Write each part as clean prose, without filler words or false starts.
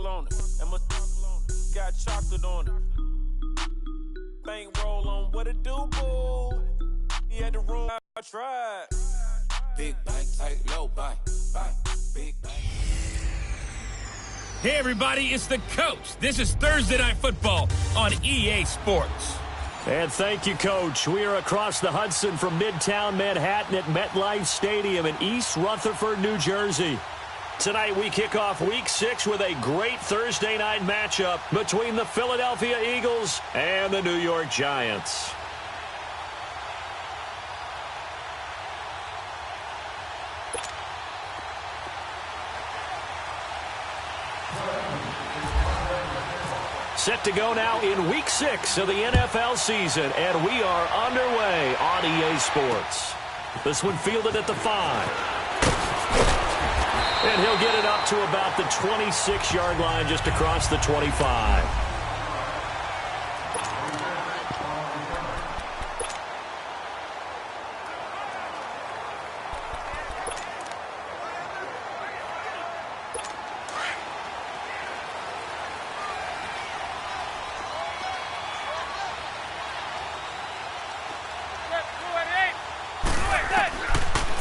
on it. And my got chocolate on it. Bankroll on what it do, boo. He had the room, I tried. Big bank, tight, low bank, big bank. Hey, everybody, it's the Coach. This is Thursday Night Football on EA Sports. And thank you, Coach. We are across the Hudson from Midtown Manhattan at MetLife Stadium in East Rutherford, New Jersey. Tonight, we kick off Week 6 with a great Thursday night matchup between the Philadelphia Eagles and the New York Giants. Set to go now in Week 6 of the NFL season, and we are underway on EA Sports. This one fielded at the 5. And he'll get it up to about the 26-yard line just across the 25.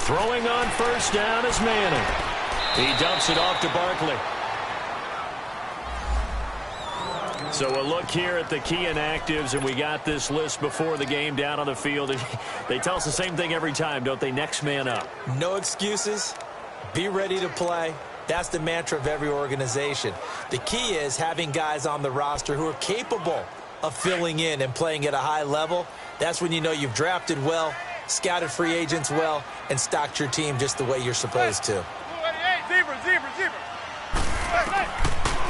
Throwing on first down is Manning. He dumps it off to Barkley. So a look here at the key inactives, and we got this list before the game down on the field. And they tell us the same thing every time, don't they? Next man up. No excuses. Be ready to play. That's the mantra of every organization. The key is having guys on the roster who are capable of filling in and playing at a high level. That's when you know you've drafted well, scouted free agents well, and stocked your team just the way you're supposed to.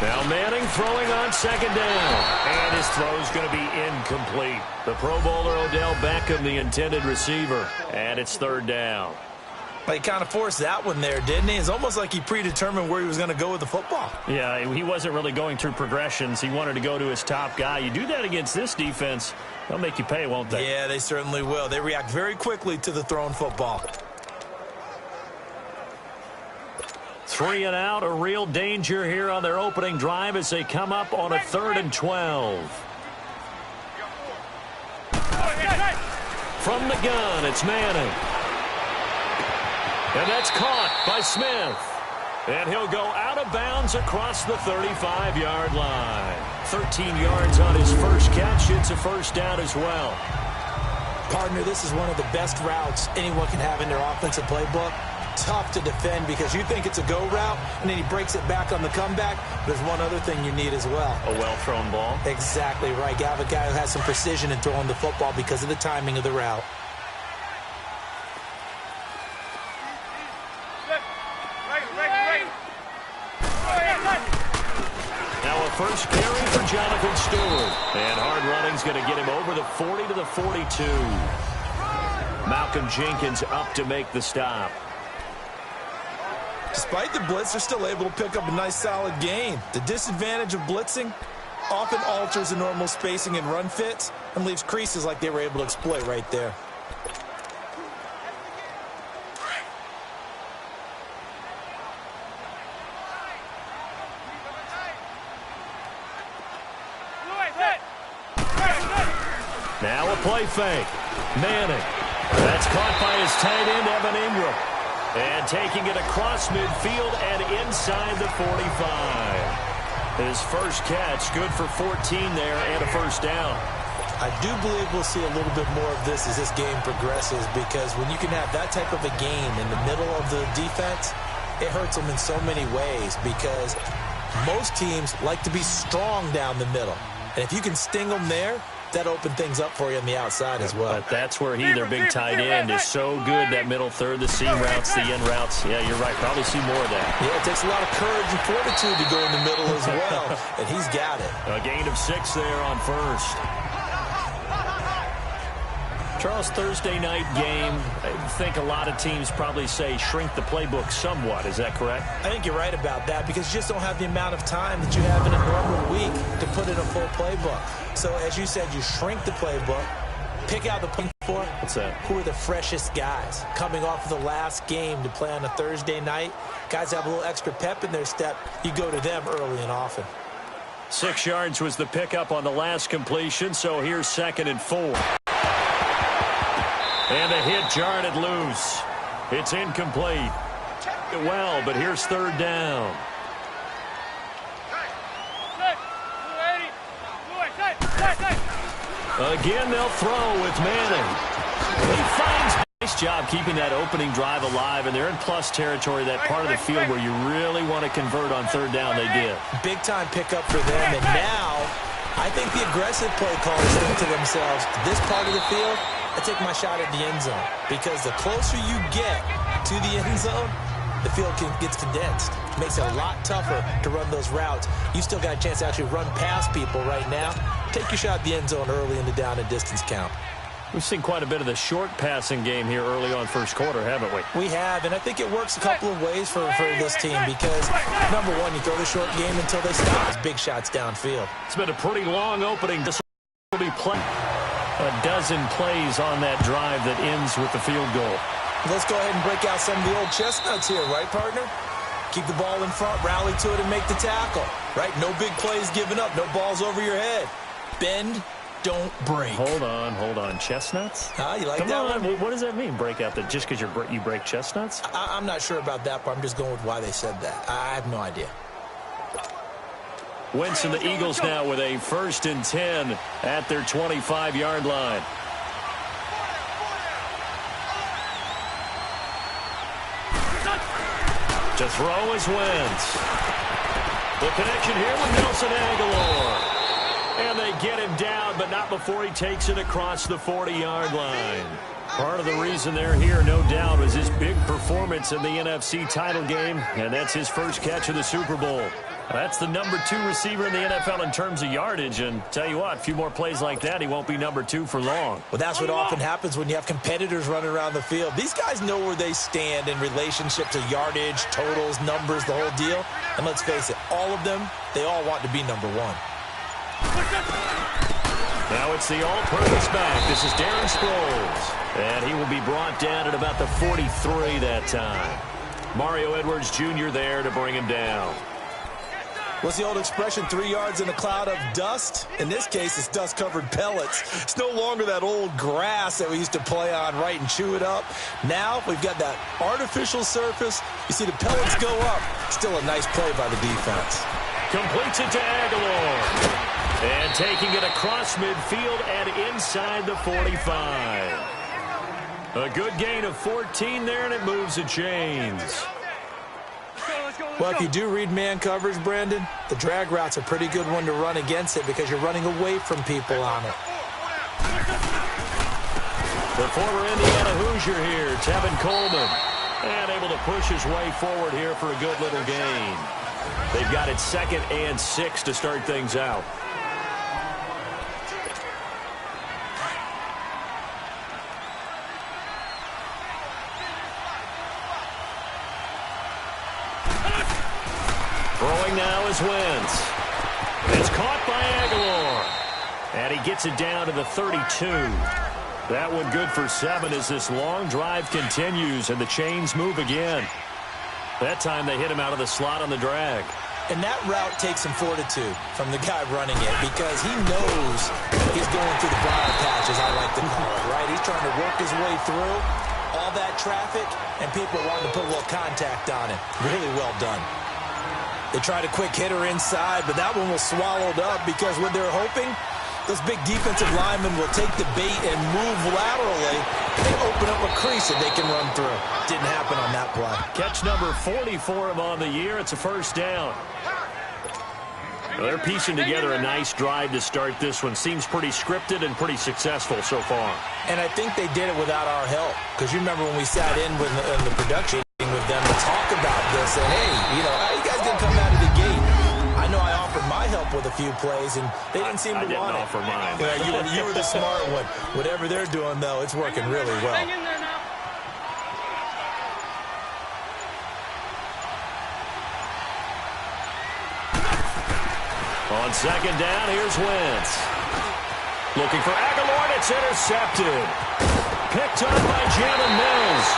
Now Manning throwing on second down. And his throw is going to be incomplete. The Pro Bowler Odell Beckham, the intended receiver. And it's third down. But he kind of forced that one there, didn't he? It's almost like he predetermined where he was going to go with the football. Yeah, he wasn't really going through progressions. He wanted to go to his top guy. You do that against this defense, they'll make you pay, won't they? Yeah, they certainly will. They react very quickly to the thrown football. 3 and out, a real danger here on their opening drive as they come up on a 3rd and 12. From the gun, it's Manning. And that's caught by Smith. And he'll go out of bounds across the 35-yard line. 13 yards on his first catch. It's a first down as well. Partner, this is one of the best routes anyone can have in their offensive playbook. Tough to defend because you think it's a go route, and then he breaks it back on the comeback. There's one other thing you need as well. A well-thrown ball? Exactly right. You have a guy who has some precision in throwing the football because of the timing of the route. Now a first carry for Jonathan Stewart. And hard running's going to get him over the 40 to the 42. Malcolm Jenkins up to make the stop. Despite the blitz, they're still able to pick up a nice solid gain. The disadvantage of blitzing often alters the normal spacing and run fits and leaves creases like they were able to exploit right there. Now a play fake. Manning. That's caught by his tight end, Evan Ingram. And taking it across midfield and inside the 45. His first catch, good for 14 there and a first down. I do believe we'll see a little bit more of this as this game progresses, because when you can have that type of a gain in the middle of the defense, it hurts them in so many ways, because most teams like to be strong down the middle. And if you can sting them there, that opened things up for you on the outside as well. But that's where their big tight end, is so good, that middle third, the seam routes, the in routes. Yeah, you're right. Probably see more of that. Yeah, it takes a lot of courage and fortitude to go in the middle as well, and he's got it. A gain of 6 there on first. Charles, Thursday night game, I think a lot of teams probably say shrink the playbook somewhat. Is that correct? I think you're right about that, because you just don't have the amount of time that you have in a normal week to put in a full playbook. So as you said, you shrink the playbook, pick out the before? What's that? Who are the freshest guys? Coming off of the last game to play on a Thursday night, guys have a little extra pep in their step. You go to them early and often. 6 yards was the pickup on the last completion, so here's 2nd and 4. And a hit jarred it loose. It's incomplete. Well, but here's 3rd down. Again, they'll throw with Manning. He finds nice job keeping that opening drive alive, and they're in plus territory, that part of the field where you really want to convert on 3rd down. They did. Big-time pickup for them, and now I think the aggressive play callers think to themselves, this part of the field, I take my shot at the end zone, because the closer you get to the end zone, the field gets condensed. It makes it a lot tougher to run those routes. You still got a chance to actually run past people right now. Take your shot at the end zone early in the down and distance count. We've seen quite a bit of the short passing game here early on first quarter, haven't we? We have, and I think it works a couple of ways for this team because, number one, you throw the short game until they stop. It's big shots downfield. It's been a pretty long opening. This will be a dozen plays on that drive that ends with the field goal. Let's go ahead and break out some of the old chestnuts here, right, partner? Keep the ball in front, rally to it, and make the tackle, right? No big plays given up, no balls over your head. Bend, don't break. Hold on. Chestnuts? You like Come that on. one? What does that mean, break out? Just because you break chestnuts? I'm not sure about that part. I'm just going with why they said that. I have no idea. Wentz and the Eagles now with a 1st and 10 at their 25-yard line. To throw is Wentz. The connection here with Nelson Aguilar. And they get him down, but not before he takes it across the 40-yard line. Part of the reason they're here, no doubt, was his big performance in the NFC title game, and that's his first catch of the Super Bowl. That's the number 2 receiver in the NFL in terms of yardage, and tell you what, a few more plays like that, he won't be number 2 for long. Well, that's what often happens when you have competitors running around the field. These guys know where they stand in relationship to yardage, totals, numbers, the whole deal. And let's face it, all of them, they all want to be number 1. Now it's the all-purpose back. This is Darren Sproles. And he will be brought down at about the 43 that time. Mario Edwards Jr. there to bring him down. What's the old expression, 3 yards in a cloud of dust? In this case, it's dust-covered pellets. It's no longer that old grass that we used to play on, right, and chew it up. Now we've got that artificial surface. You see the pellets go up. Still a nice play by the defense. Completes it to Aguilar. And taking it across midfield and inside the 45. A good gain of 14 there, and it moves the chains. Well, if you do read man coverage, Brandon, the drag route's a pretty good one to run against it because you're running away from people on it. The former Indiana Hoosier here, Tevin Coleman. And able to push his way forward here for a good little gain. They've got it 2nd and 6 to start things out. Throwing now is Wentz. It's caught by Aguilar. And he gets it down to the 32. That one good for 7 as this long drive continues and the chains move again. That time they hit him out of the slot on the drag. And that route takes some fortitude from the guy running it because he knows he's going through the briar patch, as I like to call it, right? He's trying to work his way through all that traffic, and people wanting to put a little contact on it. Really well done. They tried a quick hitter inside, but that one was swallowed up because when they're hoping, those big defensive linemen will take the bait and move laterally and open up a crease that they can run through. Didn't happen on that play. Catch number 40 for him on the year. It's a 1st down. Well, they're piecing together a nice drive to start this one. Seems pretty scripted and pretty successful so far. And I think they did it without our help. Because you remember when we sat in with the production with them to talk about this. And, hey, you know, you guys didn't come out of the gate. I know I offered my help with a few plays, and they didn't seem to want it. I didn't offer mine. You were the smart one. Whatever they're doing, though, it's working really well. On 2nd down, here's Wentz. Looking for Aguilar, and it's intercepted. picked up by Jalen Mills.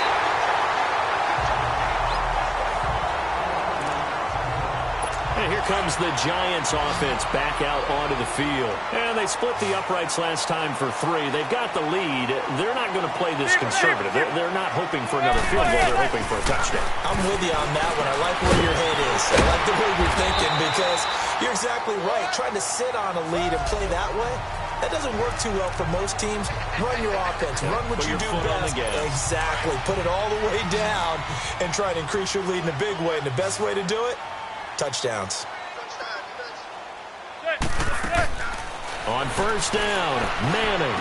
And here comes the Giants offense back out onto the field. And they split the uprights last time for 3. They've got the lead. They're not going to play this conservative. They're not hoping for another field goal. They're hoping for a touchdown. I'm with you on that one. I like where your head is. I like the way you're thinking because you're exactly right. Trying to sit on a lead and play that way, that doesn't work too well for most teams. Run your offense. Run what you do best. Exactly. Put it all the way down and try to increase your lead in a big way. And the best way to do it, touchdowns. On first down, Manning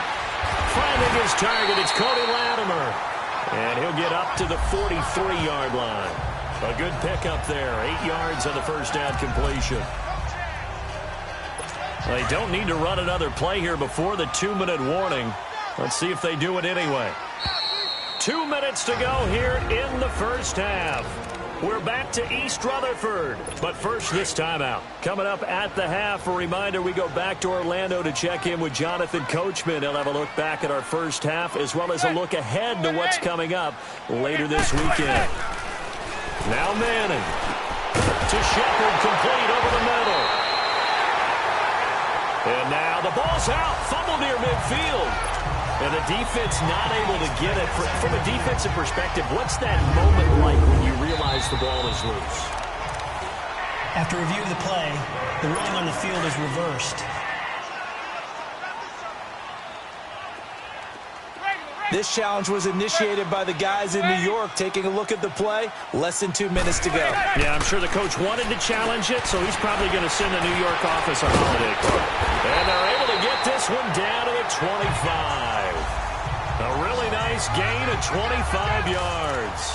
finding his target. It's Cody Latimer. And he'll get up to the 43-yard line. A good pickup there. 8 yards on the first down completion. They don't need to run another play here before the 2-minute warning. Let's see if they do it anyway. 2 minutes to go here in the first half. We're back to East Rutherford. But first, this timeout. Coming up at the half, a reminder, we go back to Orlando to check in with Jonathan Coachman. He'll have a look back at our first half as well as a look ahead to what's coming up later this weekend. Now Manning to Shepard, complete over the middle. And now the ball's out. Fumble near midfield. And the defense not able to get it. From a defensive perspective, what's that moment like when you realize the ball is loose? After review of the play, the ruling on the field is reversed. This challenge was initiated by the guys in New York. Taking a look at the play, less than 2 minutes to go. Yeah, I'm sure the coach wanted to challenge it, so he's probably going to send the New York office a holiday card. And they're able to get this one down to the 25. A really nice gain of 25 yards.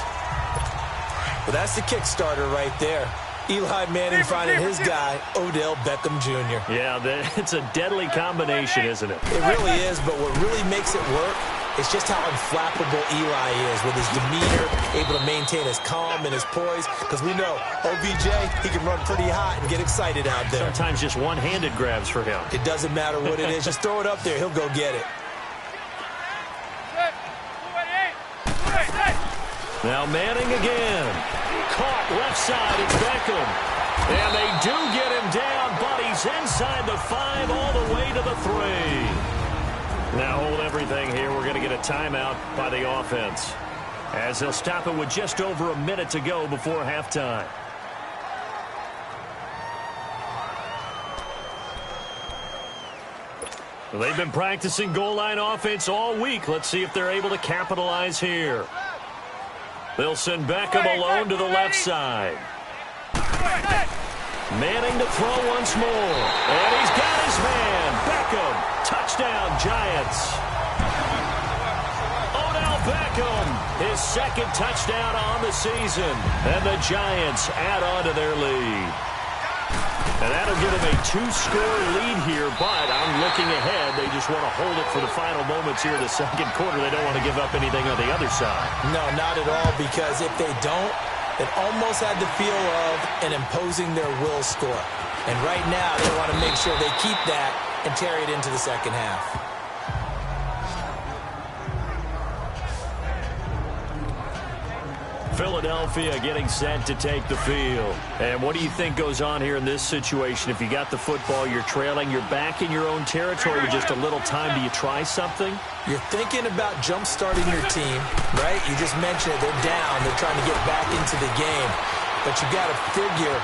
Well, that's the Kickstarter right there. Eli Manning finding his guy, Odell Beckham Jr. Yeah, it's a deadly combination, isn't it? It really is, but what really makes it work is just how unflappable Eli is with his demeanor, able to maintain his calm and his poise. Because we know, OBJ, he can run pretty hot and get excited out there. Sometimes just one-handed grabs for him. It doesn't matter what it is. Just throw it up there. He'll go get it. Now Manning again. Caught left side. It's Beckham. And they do get him down, but he's inside the 5 all the way to the 3. Now hold everything here. We're going to get a timeout by the offense, as they'll stop it with just over a minute to go before halftime. Well, they've been practicing goal line offense all week. Let's see if they're able to capitalize here. They'll send Beckham alone to the left side. Manning to throw once more. And he's got his man. Beckham. Touchdown, Giants. Odell Beckham, his second touchdown on the season. And the Giants add on to their lead. And that'll give them a 2-score lead here, but I'm looking ahead. They just want to hold it for the final moments here in the second quarter. They don't want to give up anything on the other side. No, not at all, because if they don't, it almost had the feel of an imposing their will score. And right now, they want to make sure they keep that and carry it into the second half. Philadelphia getting set to take the field. And what do you think goes on here in this situation? If you got the football, you're trailing, you're back in your own territory with just a little time. Do you try something? You're thinking about jump-starting your team, right? You just mentioned it. They're down. They're trying to get back into the game. But you got to figure,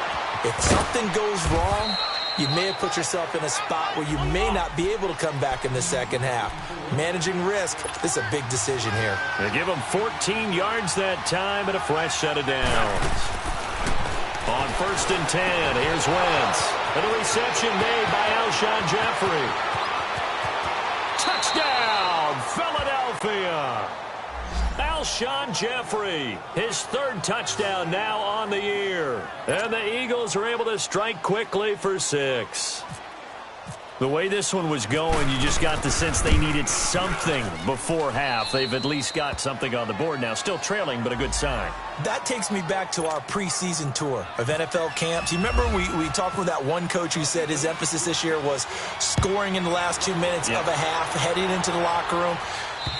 if something goes wrong, you may have put yourself in a spot where you may not be able to come back in the second half. Managing risk, this is a big decision here. They give them 14 yards that time and a fresh set of downs. On 1st and 10, here's Wentz. And a reception made by Alshon Jeffrey. Touchdown, Philadelphia! Alshon Jeffrey, his 3rd touchdown now on the year. And the Eagles are able to strike quickly for 6. The way this one was going, you just got the sense they needed something before half. They've at least got something on the board now. Still trailing, but a good sign. That takes me back to our preseason tour of NFL camps. You remember we talked with that one coach who said his emphasis this year was scoring in the last 2 minutes of a half, heading into the locker room.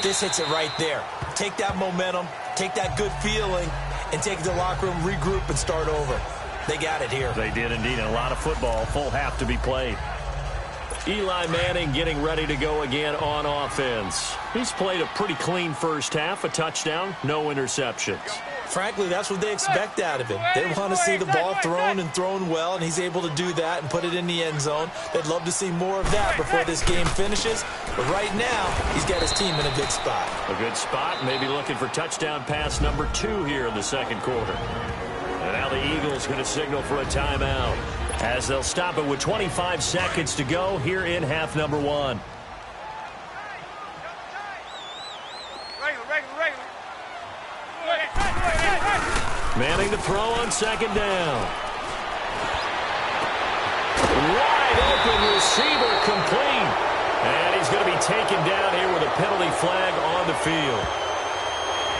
This hits it right there. Take that momentum, take that good feeling, and take it to the locker room, regroup, and start over. They got it here. They did indeed. And a lot of football, full half to be played. Eli Manning getting ready to go again on offense. He's played a pretty clean first half, a touchdown, no interceptions. Frankly, that's what they expect out of him. They want to see the ball thrown and thrown well, and he's able to do that and put it in the end zone. They'd love to see more of that before this game finishes. But right now, he's got his team in a good spot. A good spot, maybe looking for touchdown pass number 2 here in the second quarter. And now the Eagles going to signal for a timeout as they'll stop it with 25 seconds to go here in half number 1. Manning to throw on second down. Wide open receiver complete. And he's going to be taken down here with a penalty flag on the field.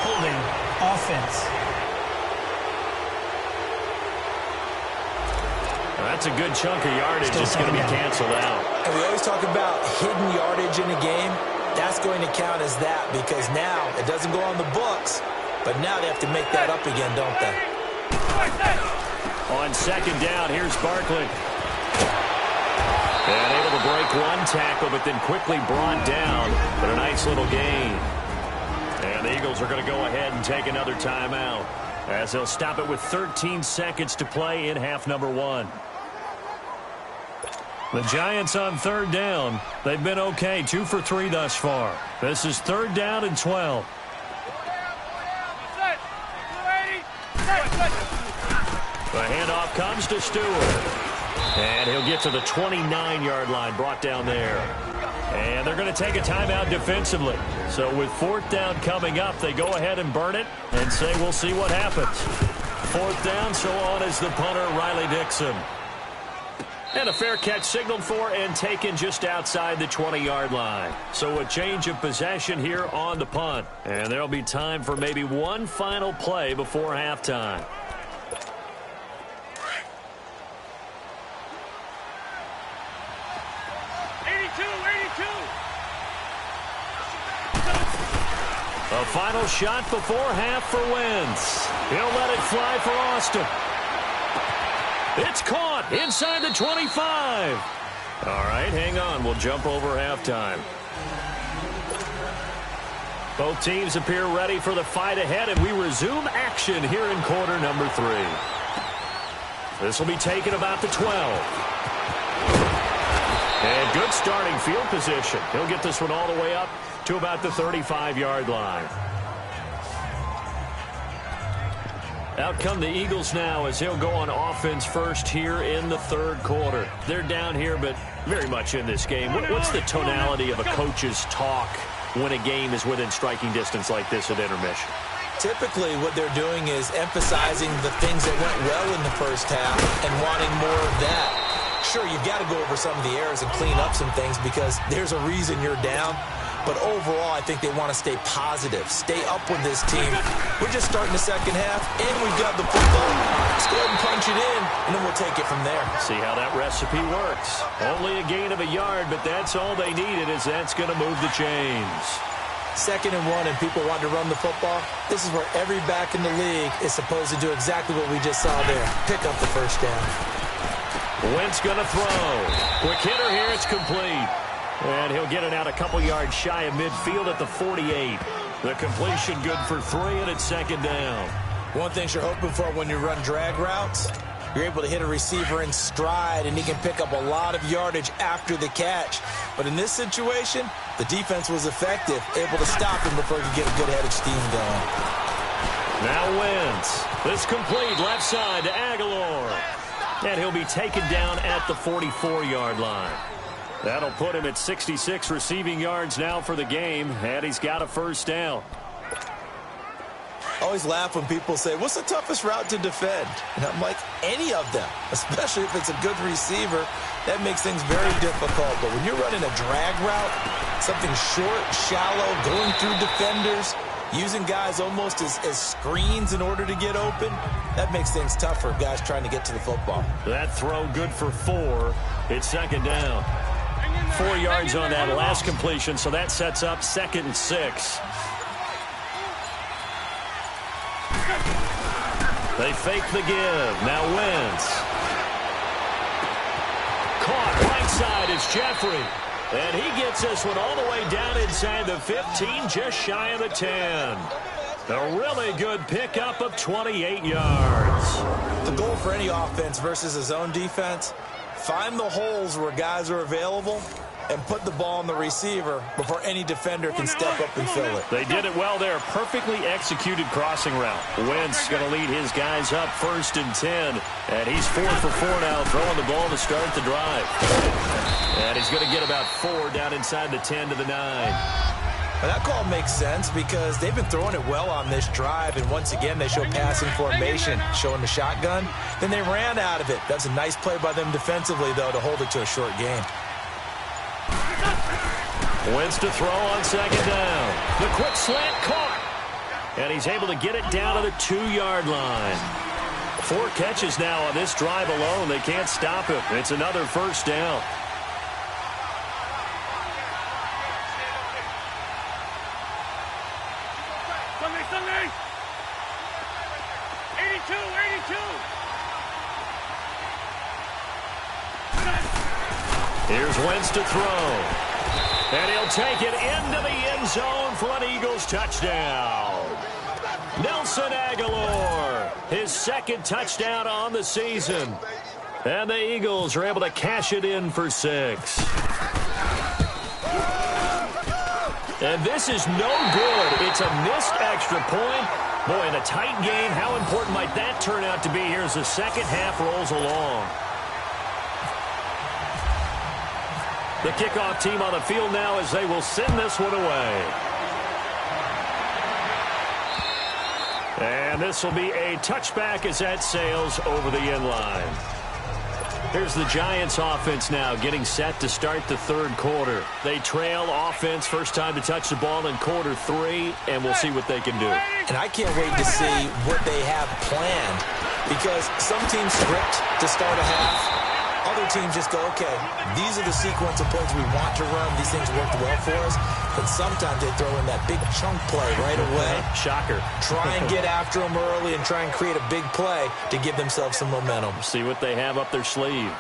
Holding offense. That's a good chunk of yardage. It's going to be canceled out. And we always talk about hidden yardage in a game. That's going to count as that because now it doesn't go on the books, but now they have to make that up again, don't they? On second down, here's Barkley. And able to break one tackle, but then quickly brought down. But a nice little gain. And the Eagles are going to go ahead and take another timeout as they'll stop it with 13 seconds to play in half number 1. The Giants on third down. They've been okay, 2 for 3 thus far. This is third down and 12. The handoff comes to Stewart. And he'll get to the 29-yard line, brought down there. And they're going to take a timeout defensively. So with fourth down coming up, they go ahead and burn it and say we'll see what happens. Fourth down, so on is the punter, Riley Dixon. And a fair catch signaled for and taken just outside the 20-yard line. So a change of possession here on the punt. And there'll be time for maybe one final play before halftime. A final shot before half for Wentz. He'll let it fly for Austin. It's caught inside the 25. All right, hang on. We'll jump over halftime. Both teams appear ready for the fight ahead, and we resume action here in quarter number 3. This will be taken about the 12. And good starting field position. He'll get this one all the way up to about the 35-yard line. Out come the Eagles now as he'll go on offense first here in the third quarter. They're down here, but very much in this game. What's the tonality of a coach's talk when a game is within striking distance like this at intermission? Typically, what they're doing is emphasizing the things that went well in the first half and wanting more of that. Sure, you've got to go over some of the errors and clean up some things because there's a reason you're down. But overall, I think they want to stay positive, stay up with this team. We're just starting the second half, and we've got the football. Let's go ahead and punch it in, and then we'll take it from there. See how that recipe works. Only a gain of a yard, but that's all they needed, as that's going to move the chains. 2nd and 1, and people want to run the football. This is where every back in the league is supposed to do exactly what we just saw there. Pick up the first down. Wentz going to throw. Quick hitter here, it's complete. And he'll get it out a couple yards shy of midfield at the 48. The completion good for 3, and it's second down. One thing you're hoping for when you run drag routes, you're able to hit a receiver in stride, and he can pick up a lot of yardage after the catch. But in this situation, the defense was effective, able to stop him before he could get a good head of steam going. Now Wentz. This complete left side to Aguilar. And he'll be taken down at the 44-yard line. That'll put him at 66 receiving yards now for the game, and he's got a first down. I always laugh when people say, what's the toughest route to defend? And I'm like, any of them, especially if it's a good receiver. That makes things very difficult. But when you're running a drag route, something short, shallow, going through defenders, using guys almost as screens in order to get open, that makes things tough for guys trying to get to the football. That throw good for 4. It's second down. 4 yards on that last completion, so that sets up 2nd and 6. They fake the give. Now Wentz. Caught right side is Jeffrey. And he gets this one all the way down inside the 15, just shy of the 10. A really good pickup of 28 yards. The goal for any offense versus a zone defense, find the holes where guys are available and put the ball on the receiver before any defender can step up and fill it. They did it well there. Perfectly executed crossing route. Wentz going to lead his guys up 1st and 10. And he's 4 for 4 now, throwing the ball to start the drive. And he's going to get about 4 down inside the 10 to the 9. Well, that call makes sense because they've been throwing it well on this drive, and once again they show passing formation, showing the shotgun. Then they ran out of it. That's a nice play by them defensively, though, to hold it to a short game. Wentz to throw on 2nd down. The quick slant caught. And he's able to get it down to the 2-yard line. 4 catches now on this drive alone. They can't stop him. It's another 1st down. Sunday. 82. Here's Wentz to throw. And he'll take it into the end zone for an Eagles touchdown. Nelson Aguilar, his 2nd touchdown on the season. And the Eagles are able to cash it in for 6. And this is no good. It's a missed extra point. Boy, in a tight game, how important might that turn out to be here as the second half rolls along? The kickoff team on the field now as they will send this one away. And this will be a touchback as that sails over the end line. Here's the Giants offense now getting set to start the 3rd quarter. They trail offense first time to touch the ball in quarter 3, and we'll see what they can do. And I can't wait to see what they have planned because some teams script to start a half. Other teams just go, okay, these are the sequence of plays we want to run. These things worked well for us. But sometimes they throw in that big chunk play right away. Shocker. Try and get after them early and try and create a big play to give themselves some momentum. See what they have up their sleeve.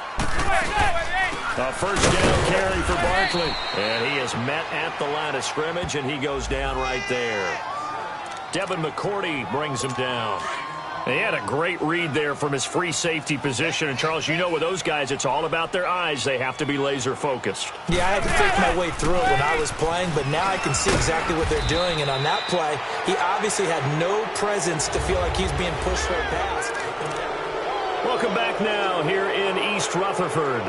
A 1st down carry for Barkley. And he is met at the line of scrimmage, and he goes down right there. Devin McCourty brings him down. He had a great read there from his free safety position. And, Charles, you know with those guys, it's all about their eyes. They have to be laser-focused. Yeah, I had to fake my way through it when I was playing, but now I can see exactly what they're doing. And on that play, he obviously had no presence to feel like he's being pushed for a pass. Welcome back now here in East Rutherford.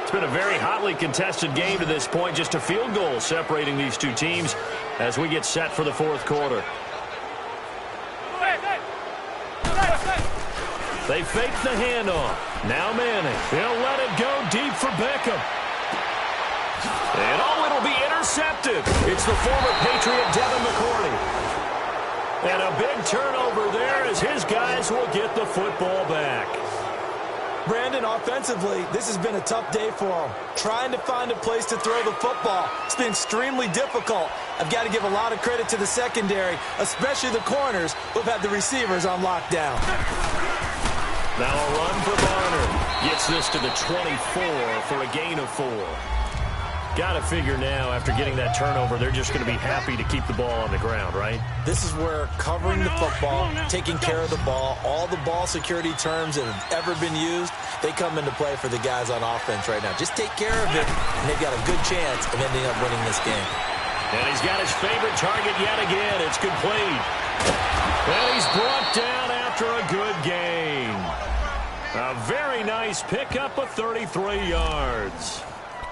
It's been a very hotly contested game to this point. Just a field goal separating these two teams as we get set for the 4th quarter. They fake the handoff. Now Manning. He'll let it go deep for Beckham. And it'll be intercepted. It's the former Patriot Devin McCourty. And a big turnover there as his guys will get the football back. Brandon, offensively, this has been a tough day for him. Trying to find a place to throw the football. It's been extremely difficult. I've got to give a lot of credit to the secondary, especially the corners who've had the receivers on lockdown. Now a run for Barner. Gets this to the 24 for a gain of 4. Got to figure now, after getting that turnover, they're just going to be happy to keep the ball on the ground, right? This is where covering the football, taking care of the ball, all the ball security terms that have ever been used, they come into play for the guys on offense right now. Just take care of it, and they've got a good chance of ending up winning this game. And he's got his favorite target yet again. It's complete. And he's brought down after a good game. A very nice pickup of 33 yards.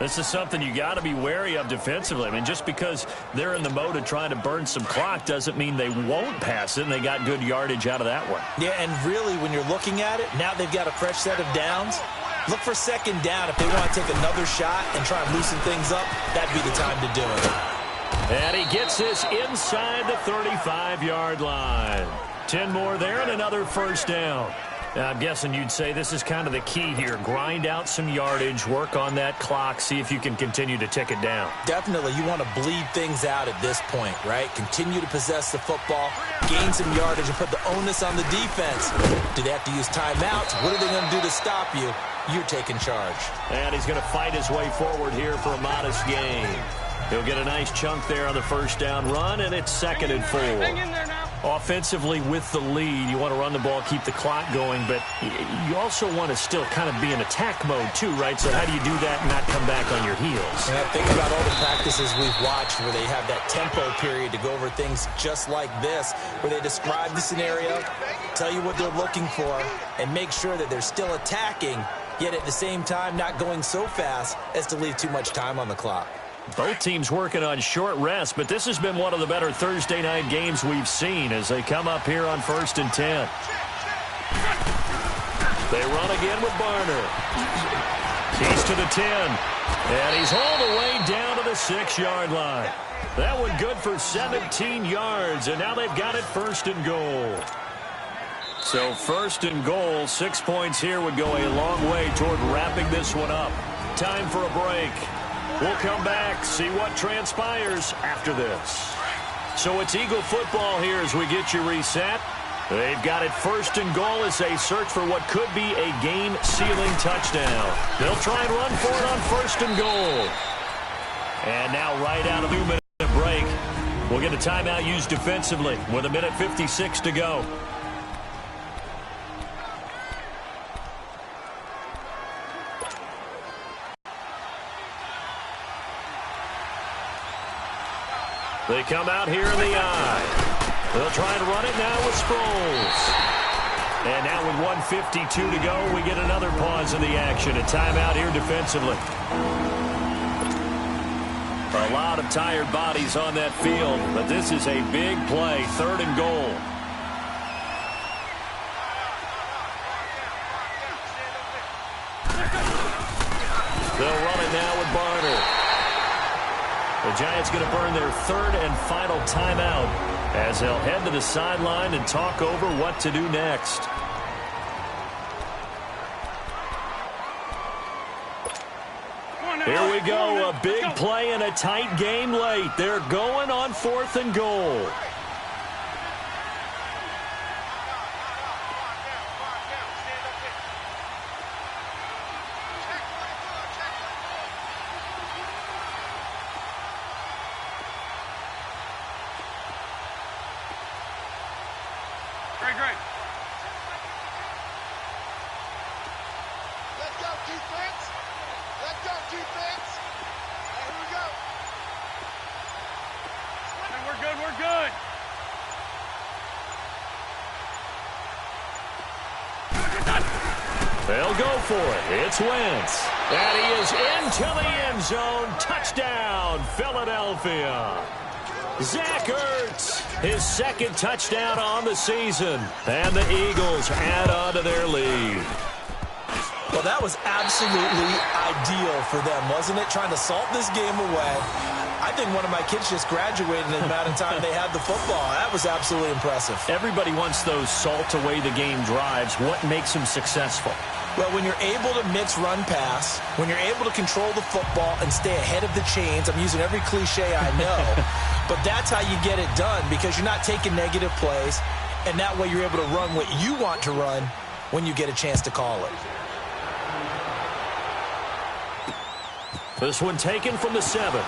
This is something you got to be wary of defensively. I mean, just because they're in the mode of trying to burn some clock doesn't mean they won't pass it, and they got good yardage out of that one. Yeah, and really, when you're looking at it, now they've got a fresh set of downs. Look for 2nd down. If they want to take another shot and try and loosen things up, that'd be the time to do it. And he gets this inside the 35-yard line. 10 more there and another 1st down. I'm guessing you'd say this is kind of the key here. Grind out some yardage, work on that clock, see if you can continue to tick it down. Definitely, you want to bleed things out at this point, right? Continue to possess the football, gain some yardage, and put the onus on the defense. Do they have to use timeouts? What are they going to do to stop you? You're taking charge. And he's going to fight his way forward here for a modest gain. He'll get a nice chunk there on the first down run, and it's 2nd and 4. Hang in there now. Offensively, with the lead, you want to run the ball, keep the clock going, but you also want to still kind of be in attack mode too, right? So how do you do that and not come back on your heels? Yeah, think about all the practices we've watched where they have that tempo period to go over things just like this, where they describe the scenario, tell you what they're looking for, and make sure that they're still attacking, yet at the same time not going so fast as to leave too much time on the clock. Both teams working on short rest, but this has been one of the better Thursday night games we've seen as they come up here on 1st and 10. They run again with Barner. He's to the 10, and he's all the way down to the 6-yard line. That one good for 17 yards, and now they've got it 1st and goal. So 1st and goal, 6 points here would go a long way toward wrapping this one up. Time for a break. We'll come back, see what transpires after this. So it's Eagle football here as we get you reset. They've got it 1st and goal as they search for what could be a game-sealing touchdown. They'll try and run for it on 1st and goal. And now right out of the 2-minute break, we'll get a timeout used defensively with 1:56 to go. They come out here in the eye. They'll try and run it now with Sproles. And now with 1:52 to go, we get another pause in the action. A timeout here defensively. A lot of tired bodies on that field, but this is a big play. 3rd and goal. They'll run it now with Barner. The Giants going to burn their 3rd and final timeout as they'll head to the sideline and talk over what to do next. Here we go, a big play and a tight game late. They're going on 4th and goal. Great. Let's go, defense. Let's go, defense. Hey, here we go. Hey, we're good. They'll go for it. It's Wentz. And he is into the end zone. Touchdown, Philadelphia. Zach Ertz, his 2nd touchdown on the season. And the Eagles add on to their lead. Well, that was absolutely ideal for them, wasn't it? Trying to salt this game away. I think one of my kids just graduated in the amount of time they had the football. That was absolutely impressive. Everybody wants those salt-away-the-game drives. What makes them successful? Well, when you're able to mix run-pass, when you're able to control the football and stay ahead of the chains, I'm using every cliche I know, but that's how you get it done because you're not taking negative plays, and that way you're able to run what you want to run when you get a chance to call it. This one taken from the 7.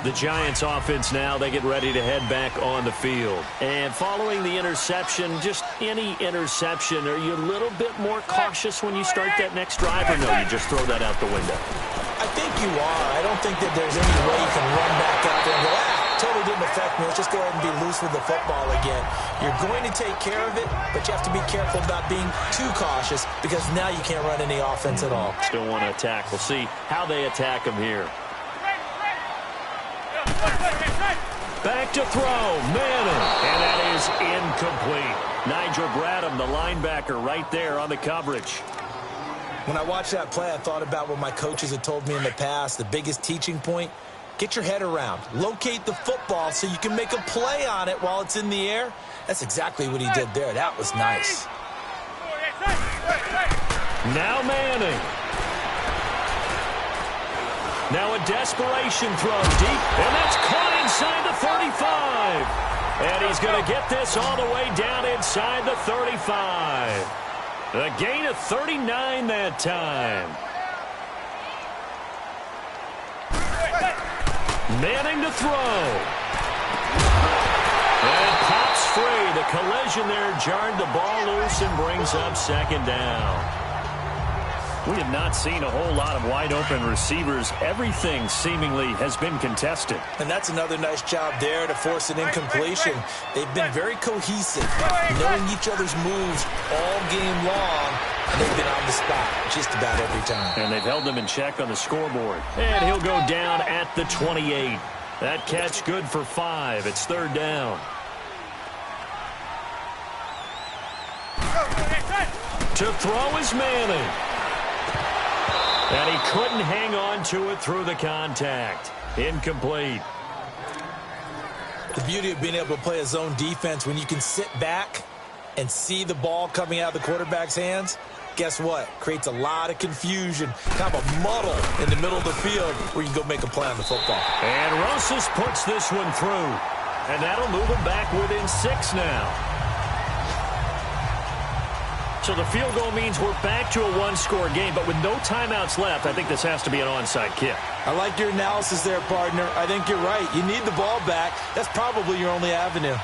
The Giants offense now, they get ready to head back on the field. And following the interception, just any interception, are you a little bit more cautious when you start that next drive, or no, you just throw that out the window? I think you are. I don't think that there's any way you can run back out there and go, totally didn't affect me. Let's just go ahead and be loose with the football again. You're going to take care of it, but you have to be careful about being too cautious because now you can't run any offense at all. Still want to attack. We'll see how they attack him here. Back to throw, Manning, and that is incomplete. Nigel Bradham, the linebacker, right there on the coverage. When I watched that play, I thought about what my coaches had told me in the past. The biggest teaching point, get your head around. Locate the football so you can make a play on it while it's in the air. That's exactly what he did there. That was nice. Now Manning. Now a desperation throw deep, and that's caught inside the 35. And he's going to get this all the way down inside the 35. A gain of 39 that time. Manning to throw. And pops free. The collision there jarred the ball loose and brings up second down. We have not seen a whole lot of wide-open receivers. Everything seemingly has been contested. And that's another nice job there to force an incompletion. They've been very cohesive, knowing each other's moves all game long, and they've been on the spot just about every time. And they've held them in check on the scoreboard. And he'll go down at the 28. That catch good for 5. It's third down. To throw is Manning. And he couldn't hang on to it through the contact. Incomplete. The beauty of being able to play a zone defense, when you can sit back and see the ball coming out of the quarterback's hands, guess what? Creates a lot of confusion, kind of a muddle in the middle of the field where you can go make a play on the football. And Rosas puts this one through. And that'll move him back within 6 now. So the field goal means we're back to a one-score game, but with no timeouts left, I think this has to be an onside kick. I like your analysis there, partner. I think you're right. You need the ball back. That's probably your only avenue.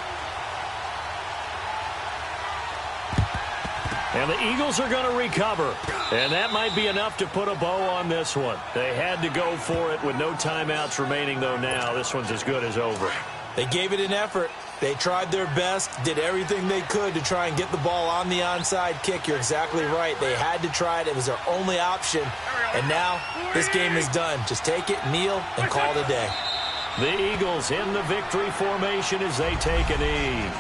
And the Eagles are going to recover. And that might be enough to put a bow on this one. They had to go for it with no timeouts remaining, though, now. This one's as good as over. They gave it an effort. They tried their best, did everything they could to try and get the ball on the onside kick. You're exactly right. They had to try it. It was their only option. And now this game is done. Just take it, kneel, and call it a day. The Eagles in the victory formation as they take a knee.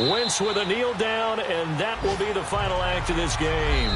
Wentz with a kneel down, and that will be the final act of this game.